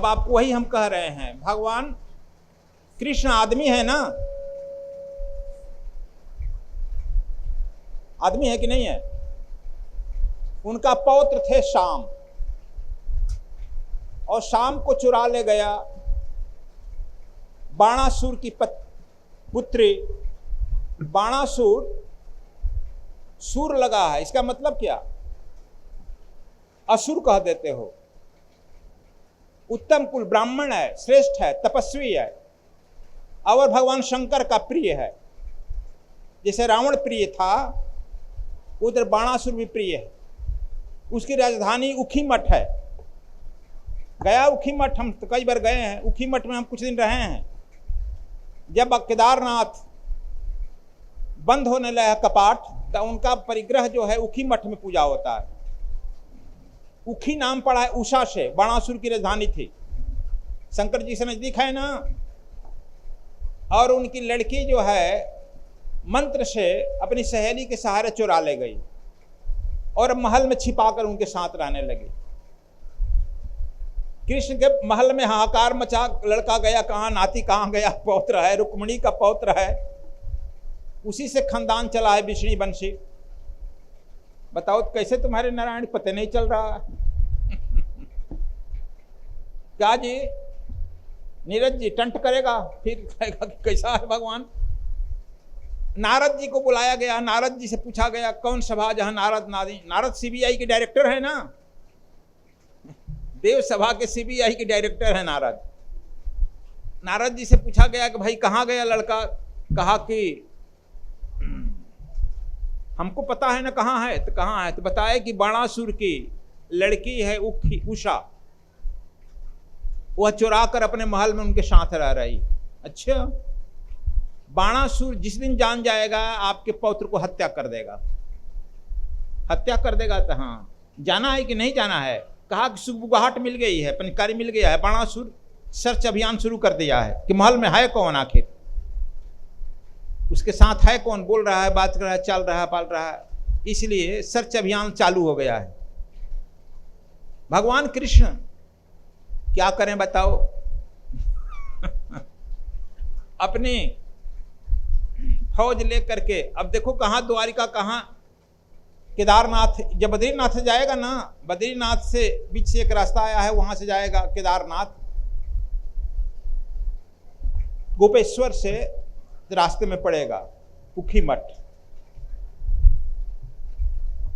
अब आपको वही हम कह रहे हैं, भगवान कृष्ण आदमी है ना, आदमी है कि नहीं है? उनका पौत्र थे शाम, और शाम को चुरा ले गया बाणासुर की पुत्री। बाणासुर, सूर लगा है, इसका मतलब क्या? असुर कह देते हो। उत्तम कुल, ब्राह्मण है, श्रेष्ठ है, तपस्वी है, और भगवान शंकर का प्रिय है। जैसे रावण प्रिय था, उधर बाणासुर भी प्रिय है। उसकी राजधानी उखीमठ है। गया उखीमठ, हम तो कई बार गए हैं। उखीमठ में हम कुछ दिन रहे हैं। जब केदारनाथ बंद होने लगा कपाट, तो उनका परिग्रह जो है उखीमठ में पूजा होता है। उखी नाम पड़ा है उषा से, बाणासुर की राजधानी थी। शंकर जी से नजदीक है ना। और उनकी लड़की जो है मंत्र से अपनी सहेली के सहारे चुरा ले गई और महल में छिपाकर उनके साथ रहने लगी। कृष्ण के महल में हाहाकार मचा, लड़का गया कहाँ, नाती कहाँ गया, पौत्र है, रुक्मिणी का पौत्र है, उसी से खानदान चला है विष्णु वंशी। बताओ तो कैसे तुम्हारे नारायण पते नहीं चल रहा? क्या जी, नीरज जी टंट करेगा, फिर कहेगा कि कैसा है भगवान। नारद जी को बुलाया गया, नारद जी से पूछा गया कौन सभा जहां नारद सीबीआई के डायरेक्टर है ना, देव सभा के सीबीआई के डायरेक्टर है नारद। नारद जी से पूछा गया कि भाई कहाँ गया लड़का? कहा कि हमको पता है ना कहाँ है। तो कहाँ है? तो बताया कि बाणासुर की लड़की है उषा, वह चुरा कर अपने महल में उनके साथ रह रही। अच्छा, बाणासुर जिस दिन जान जाएगा आपके पौत्र को हत्या कर देगा, हत्या कर देगा। तो हाँ, जाना है कि नहीं जाना है? कहा कि सुबुगाहट मिल गई है, पनकारी मिल गया है। बाणासुर सर्च अभियान शुरू कर दिया है कि महल में है कौन, आखिर उसके साथ है कौन, बोल रहा है, बात कर रहा है, चल रहा है, पाल रहा है। इसलिए सर्च अभियान चालू हो गया है। भगवान कृष्ण क्या करें बताओ? अपनी फौज लेकर के, अब देखो कहाँ द्वारिका, कहाँ केदारनाथ। जब बद्रीनाथ से जाएगा ना, बद्रीनाथ से बीच से एक रास्ता आया है, वहां से जाएगा केदारनाथ। गोपेश्वर से रास्ते में पड़ेगा उखीमठ।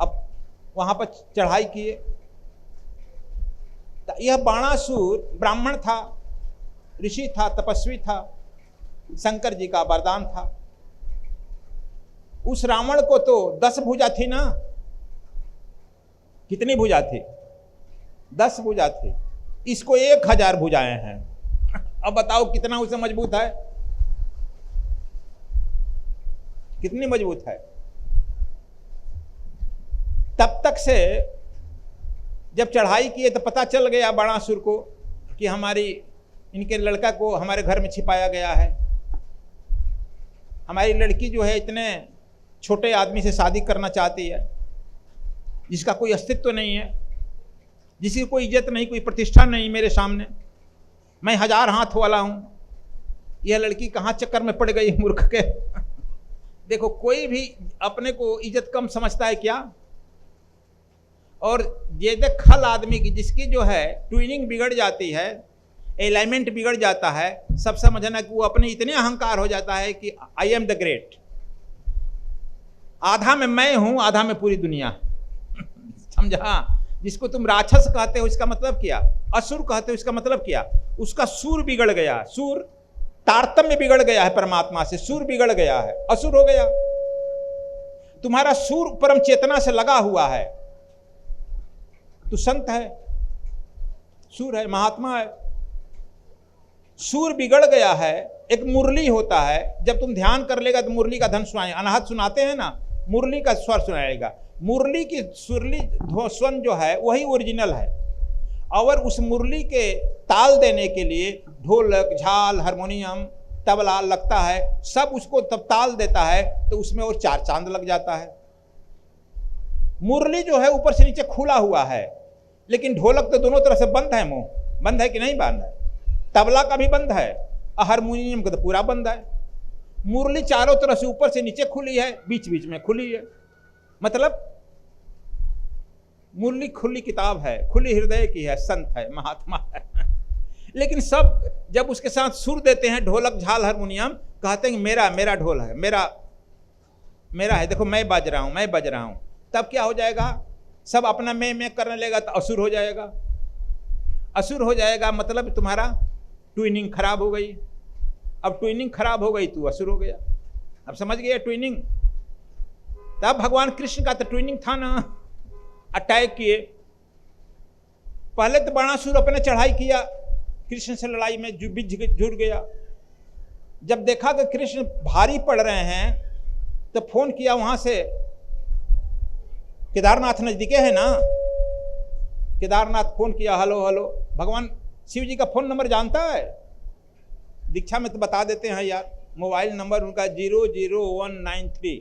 अब वहां पर चढ़ाई किए। यह बाणासुर ब्राह्मण था, ऋषि था, तपस्वी था, शंकर जी का वरदान था। उस रावण को तो 10 भुजा थी ना। कितनी भुजा थी? 10 भुजा थी। इसको 1000 भुजाएं हैं। अब बताओ कितना उसे मजबूत है, कितनी मजबूत है। तब तक से जब चढ़ाई किए तो पता चल गया बाणासुर को कि इनके लड़का को हमारे घर में छिपाया गया है। हमारी लड़की जो है इतने छोटे आदमी से शादी करना चाहती है, जिसका कोई अस्तित्व नहीं है, जिसकी कोई इज्जत नहीं, कोई प्रतिष्ठा नहीं मेरे सामने। मैं 1000 हाथ वाला हूं। यह लड़की कहाँ चक्कर में पड़ गई मूर्ख के। देखो, कोई भी अपने को इज्जत कम समझता है क्या? और ये देख खल आदमी की, जिसकी जो है ट्यूनिंग बिगड़ जाती है, एलाइनमेंट बिगड़ जाता है, सब समझना कि वो अपने इतने अहंकार हो जाता है कि आई एम द ग्रेट। आधा में मैं हूं, आधा में पूरी दुनिया। समझा? जिसको तुम राक्षस कहते हो इसका मतलब क्या, असुर कहते हो इसका मतलब क्या? उसका सूर बिगड़ गया। सूर तारतम्य बिगड़ गया है परमात्मा से, सूर बिगड़ गया है, असुर हो गया। तुम्हारा सूर परम चेतना से लगा हुआ है, तू संत है, सूर है, महात्मा है। सूर बिगड़ गया है। एक मुरली होता है, जब तुम ध्यान कर लेगा तो मुरली का धन सुनाए, अनाहत सुनाते हैं ना, मुरली का स्वर सुनाएगा। मुरली की सुरली स्वन जो है वही ओरिजिनल है। और उस मुरली के ताल देने के लिए ढोलक, झाल, हारमोनियम, तबला लगता है, सब उसको तब ताल देता है तो उसमें और 4 चांद लग जाता है। मुरली जो है ऊपर से नीचे खुला हुआ है, लेकिन ढोलक तो दोनों तरफ से बंद है मुंह। बंद है कि नहीं बंद है? तबला का भी बंद है, हारमोनियम का तो पूरा बंद है। मुरली चारों तरफ से ऊपर से नीचे खुली है, बीच बीच में खुली है। मतलब मुरली खुली किताब है, खुली हृदय की है, संत है, महात्मा है। लेकिन सब जब उसके साथ सुर देते हैं, ढोलक झाल हारमोनियम, कहते हैं कि मेरा मेरा ढोल है, मेरा है, देखो मैं बज रहा हूं, मैं बज रहा हूं। तब क्या हो जाएगा? सब अपना मैं करने लगेगा तो असुर हो जाएगा। असुर हो जाएगा मतलब तुम्हारा ट्यूनिंग खराब हो गई। अब ट्यूनिंग खराब हो गई तो असुर हो गया। अब समझ गए ट्यूनिंग? तब भगवान कृष्ण का तो ट्यूनिंग था ना, अटैक किए। पहले तो बाणासुर अपने चढ़ाई किया, कृष्ण से लड़ाई में जुड़ गया। जब देखा कि कृष्ण भारी पड़ रहे हैं तो फोन किया वहां से, केदारनाथ नजदीके है ना, केदारनाथ फोन किया, हेलो हेलो। भगवान शिव जी का फोन नंबर जानता है? दीक्षा में तो बता देते हैं यार, मोबाइल नंबर उनका 00193।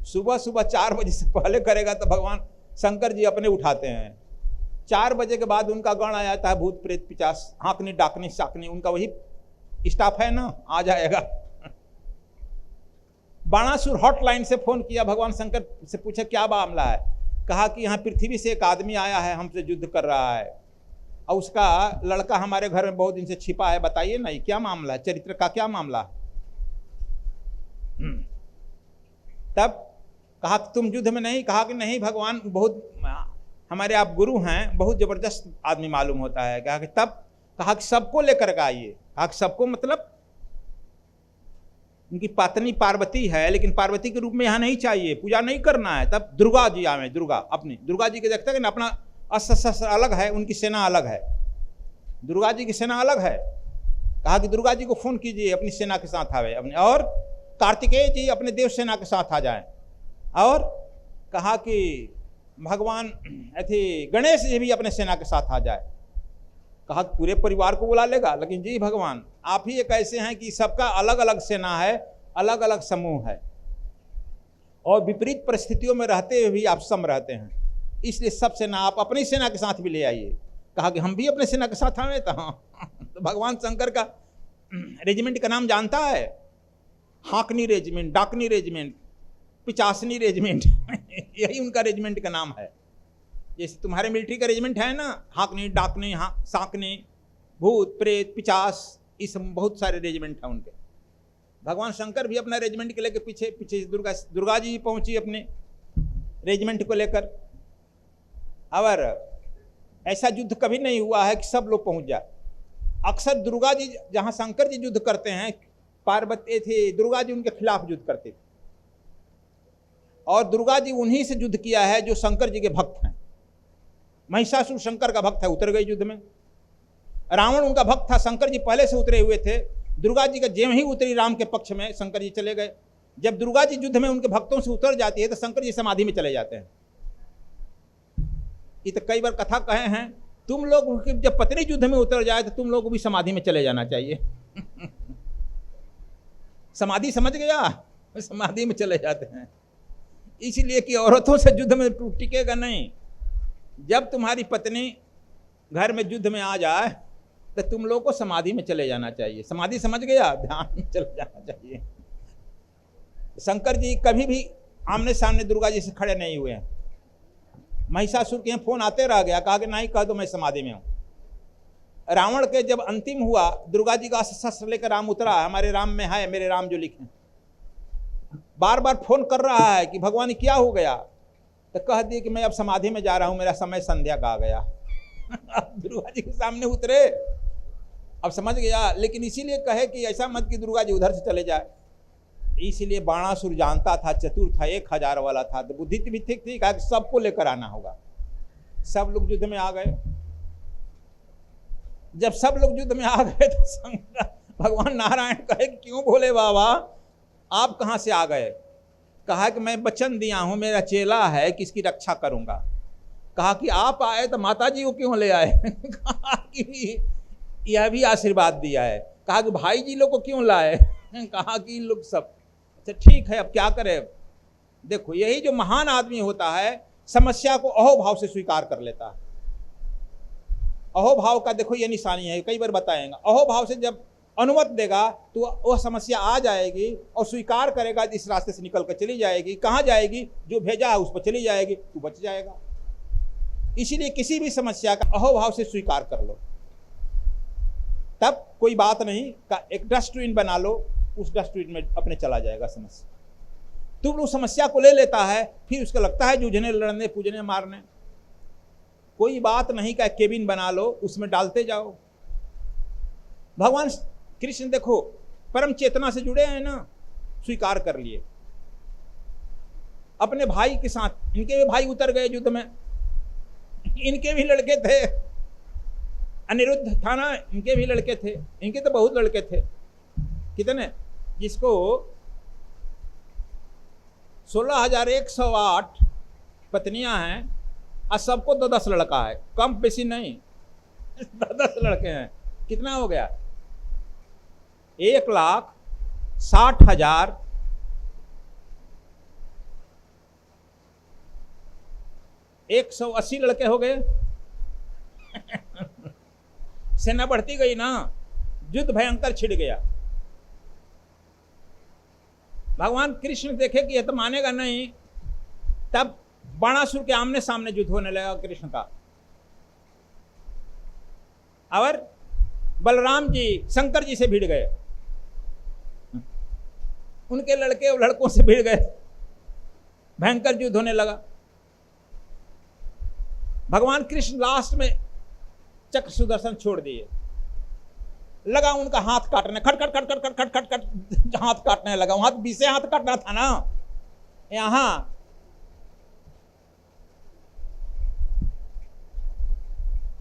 सुबह सुबह 4 बजे से पहले करेगा तो भगवान शंकर जी अपने उठाते हैं। 4 बजे के बाद उनका गण आ जाता है, भूत प्रेत पिचास, हाँकनी डाकनी शाकनी, उनका वही स्टाफ है ना, आ जाएगा। बाणासुर हॉटलाइन से फोन किया, भगवान शंकर से पूछा क्या मामला है? कहा कि यहाँ पृथ्वी से एक आदमी आया है, हमसे युद्ध कर रहा है और उसका लड़का हमारे घर में बहुत दिन से छिपा है, बताइए ना ये क्या मामला है, चरित्र का क्या मामला? तब कहा कि तुम युद्ध में नहीं? कहा कि नहीं भगवान, बहुत हमारे आप गुरु हैं, बहुत जबरदस्त आदमी मालूम होता है। कहा कि तब? कहा कि सबको लेकर के आइए। कहा कि सबको मतलब उनकी पत्नी पार्वती है, लेकिन पार्वती के रूप में यहाँ नहीं चाहिए, पूजा नहीं करना है। तब दुर्गा जी आवे, दुर्गा अपनी, दुर्गा जी के देखते हैं ना, अपना अस्त्र शस्त्र अलग है, उनकी सेना अलग है, दुर्गा जी की सेना अलग है। कहा कि दुर्गा जी को फोन कीजिए, अपनी सेना के साथ आवे अपने, और कार्तिकेय जी अपने देव सेना के साथ आ जाए। और कहा कि भगवान ऐसे गणेश जी भी अपने सेना के साथ आ जाए। कहा पूरे परिवार को बुला लेगा? लेकिन जी भगवान, आप ही एक ऐसे हैं कि सबका अलग अलग सेना है, अलग अलग समूह है, और विपरीत परिस्थितियों में रहते हुए भी आप सम रहते हैं, इसलिए सब सेना आप अपनी सेना के साथ भी ले आइए। कहा कि हम भी अपने सेना के साथ आए। तो भगवान शंकर का रेजिमेंट का नाम जानता है? हाँकनी रेजिमेंट, डाकनी रेजिमेंट, पिचासनी रेजिमेंट, यही उनका रेजिमेंट का नाम है। जैसे तुम्हारे मिलिट्री का रेजिमेंट है ना, हाँकनी, डाकनी, साकनी, भूत प्रेत पिचास, इस बहुत सारे रेजिमेंट हैं उनके। भगवान शंकर भी अपना रेजिमेंट के लेकर पीछे पीछे दुर्गा जी पहुंची अपने रेजिमेंट को लेकर। और ऐसा युद्ध कभी नहीं हुआ है कि सब लोग पहुंच जाए। अक्सर दुर्गा जी, जहां शंकर जी युद्ध करते हैं, पार्वती थे, दुर्गा जी उनके खिलाफ युद्ध करते थे, और दुर्गा जी उन्हीं से युद्ध किया है जो शंकर जी के भक्त हैं। महिषासुर शंकर का भक्त है, उतर गए युद्ध में। रावण उनका भक्त था, शंकर जी पहले से उतरे हुए थे। दुर्गा जी का जेम ही उतरी राम के पक्ष में, शंकर जी चले गए। जब दुर्गा जी युद्ध में उनके भक्तों से उतर जाती है तो शंकर जी समाधि में चले जाते हैं। ये तो कई बार कथा कहे हैं, तुम लोग जब पत्नी युद्ध में उतर जाए तो तुम लोग भी समाधि में चले जाना चाहिए। समाधि समझ गया? समाधि में चले जाते हैं, इसलिए कि औरतों से युद्ध में टिकेगा नहीं। जब तुम्हारी पत्नी घर में युद्ध में आ जाए तो तुम लोग को समाधि में चले जाना चाहिए। समाधि समझ गया? ध्यान में चले जाना चाहिए। शंकर जी कभी भी आमने सामने दुर्गा जी से खड़े नहीं हुए हैं। महिषासुर के यहाँ फोन आते रह गया, कहा कि नहीं, कह दो मैं समाधि में हूं। रावण के जब अंतिम हुआ, दुर्गा जी का शस्त्र लेकर राम उतरा, हमारे राम में है, मेरे राम जो लिखे, बार बार फोन कर रहा है कि भगवान क्या हो गया? तो कह दिए कि मैं अब समाधि में जा रहा हूं, मेरा समय संध्या का आ गया। अब दुर्गा जी के सामने उतरे, अब समझ गया। लेकिन इसीलिए कहे कि ऐसा मत कि दुर्गा जी उधर से चले जाए। इसीलिए बाणासुर जानता था, चतुर था, 1000 वाला था, तो बुद्धि भी ठीक थी, कहा कि सबको लेकर आना होगा। सब लोग युद्ध में आ गए। जब सब लोग युद्ध में आ गए तो भगवान नारायण कहे कि क्यों भोले बाबा आप कहां से आ गए? कहा कि मैं वचन दिया हूं, मेरा चेला है कि इसकी रक्षा करूंगा। कहा कि आप आए तो माता जी को क्यों ले आए? कहा कि यह भी आशीर्वाद दिया है। कहा कि भाई जी लोग को क्यों लाए? कहा कि इन लोग सब। अच्छा ठीक है, अब क्या करें? देखो, यही जो महान आदमी होता है, समस्या को अहोभाव से स्वीकार कर लेता है। अहोभाव का देखो ये निशानी है, कई बार बताएंगे। अहोभाव से जब अनुमत देगा तो वह समस्या आ जाएगी और स्वीकार करेगा, इस रास्ते से निकल कर चली जाएगी। कहाँ जाएगी? जो भेजा है उस पर चली जाएगी, तू बच जाएगा। इसीलिए किसी भी समस्या का अहोभाव से स्वीकार कर लो, तब कोई बात नहीं का एक डस्टबिन बना लो, उस डस्टबिन में अपने चला जाएगा समस्या। तुम उस समस्या को ले लेता है, फिर उसको लगता है जूझने, लड़ने, पूजने, मारने। कोई बात नहीं का केबिन बना लो, उसमें डालते जाओ। भगवान कृष्ण देखो परम चेतना से जुड़े हैं ना, स्वीकार कर लिए। अपने भाई के साथ, इनके भी भाई उतर गए युद्ध में, इनके भी लड़के थे, अनिरुद्ध था ना, इनके भी लड़के थे, इनके तो बहुत लड़के थे। कितने? जिसको 16,108 पत्नियां हैं और सबको 10 लड़का है, कम बेसी नहीं, 10 लड़के हैं। कितना हो गया? 1,60,000 180 लड़के हो गए। सेना बढ़ती गई ना, युद्ध भयंकर छिड़ गया। भगवान कृष्ण देखे कि यह तो मानेगा नहीं, तब बाणासुर के आमने सामने युद्ध होने लगा कृष्ण का। और बलराम जी शंकर जी से भिड़ गए, उनके लड़के और लड़कों से भिड़ गए, भयंकर युद्ध होने लगा। भगवान कृष्ण लास्ट में चक्र सुदर्शन छोड़ दिए, लगा उनका हाथ काटने, खट खट खट खट खट खट खट खट हाथ काटने लगा। वहां 20 हाथ काटना था ना, यहां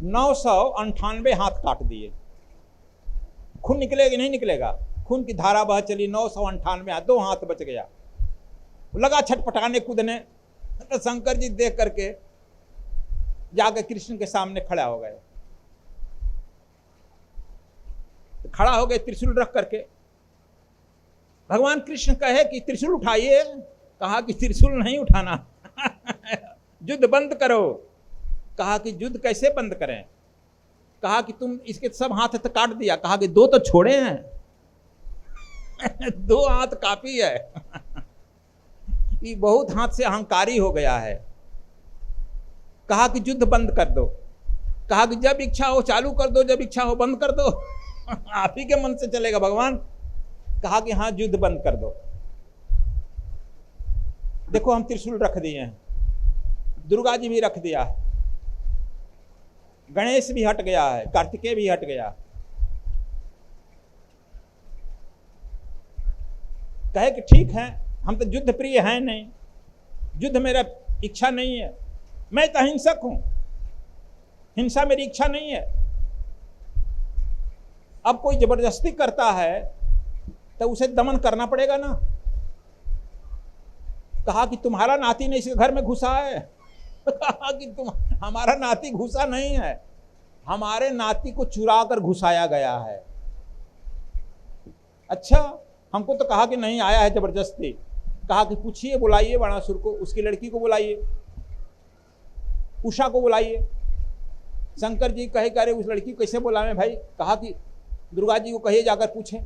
998 हाथ काट दिए। खून निकलेगा नहीं निकलेगा? खून की धारा बह चली, 998 2 हाथ बच गया। लगा छटपटाने कूदने, तो शंकर जी देख करके जाकर कृष्ण के सामने खड़ा हो गए। खड़ा हो गए त्रिशूल रख करके। भगवान कृष्ण कहे कि त्रिशूल उठाइए, कहा कि त्रिशूल नहीं उठाना, युद्ध बंद करो। कहा कि युद्ध कैसे बंद करें? कहा कि तुम इसके सब हाथ तो काट दिया, कहा कि 2 तो छोड़े हैं। 2 हाथ काफी है। ये बहुत हाथ से अहंकारी हो गया है। कहा कि युद्ध बंद कर दो। कहा कि जब इच्छा हो चालू कर दो, जब इच्छा हो बंद कर दो। आप ही के मन से चलेगा भगवान। कहा कि हाँ युद्ध बंद कर दो। देखो हम त्रिशूल रख दिए हैं, दुर्गा जी भी रख दिया है, गणेश भी हट गया है, कार्तिकेय भी हट गया। कहे कि ठीक है, हम तो युद्ध प्रिय हैं नहीं, युद्ध मेरा इच्छा नहीं है, मैं तो अहिंसक हूं, हिंसा मेरी इच्छा नहीं है। अब कोई जबरदस्ती करता है तो उसे दमन करना पड़ेगा ना। कहा कि तुम्हारा नाती ने इसके घर में घुसा है। कहा कि तुम, हमारा नाती घुसा नहीं है, हमारे नाती को चुरा कर घुसाया गया है। अच्छा, हमको तो कहा कि नहीं आया है जबरदस्ती। कहा कि पूछिए, बुलाइए बाणासुर को, उसकी लड़की को बुलाइए, उषा को बुलाइए। शंकर जी कहे कि अरे उस लड़की को कैसे बुलावें भाई? कहा कि दुर्गा जी को कहिए जाकर पूछें।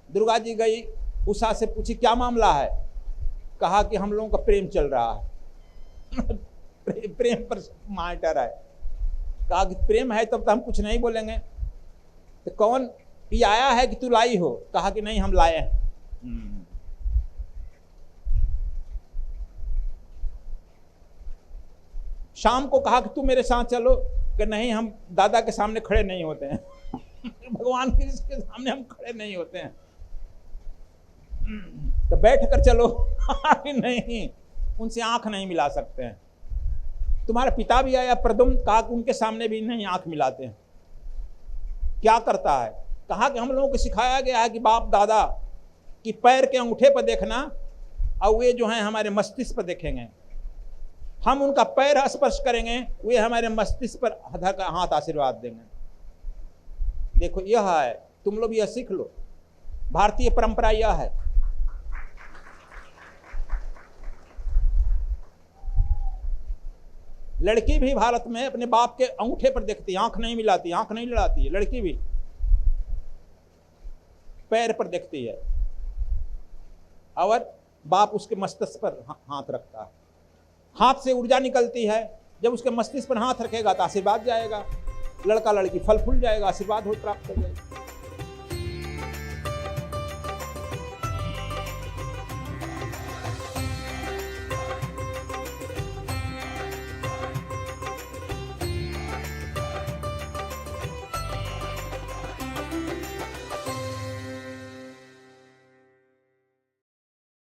दुर्गा जी गई, उषा से पूछी क्या मामला है? कहा कि हम लोगों का प्रेम चल रहा है। प्रेम पर मैटर है। कहा कि प्रेम है तब तो हम कुछ नहीं बोलेंगे। तो कौन ये आया है कि तू लाई हो? कहा कि नहीं हम लाए हैं। शाम को कहा कि तू मेरे साथ चलो, कि नहीं हम दादा के सामने खड़े नहीं होते हैं। भगवान कृष्ण के सामने हम खड़े नहीं होते हैं, तो बैठ कर चलो। नहीं, उनसे आंख नहीं मिला सकते हैं। तुम्हारा पिता भी आया प्रदुम्न, कहा कि उनके सामने भी नहीं आंख मिलाते हैं। क्या करता है? कहा कि हम लोगों को सिखाया गया है कि बाप दादा कि पैर के अंगूठे पर देखना और वे जो हैं हमारे मस्तिष्क पर देखेंगे। हम उनका पैर स्पर्श करेंगे, वे हमारे मस्तिष्क पर हाथ आशीर्वाद देंगे। देखो यह है, तुम लोग यह सीख लो, भारतीय परंपरा यह है। लड़की भी भारत में अपने बाप के अंगूठे पर देखती है, आंख नहीं मिलाती, आंख नहीं लड़ाती है, लड़की भी पैर पर देखती है और बाप उसके मस्तिष्क पर हाथ रखता है। हाथ से ऊर्जा निकलती है, जब उसके मस्तिष्क पर हाथ रखेगा तो आशीर्वाद जाएगा, लड़का लड़की फल फूल जाएगा, आशीर्वाद हो प्राप्त हो जाएगा।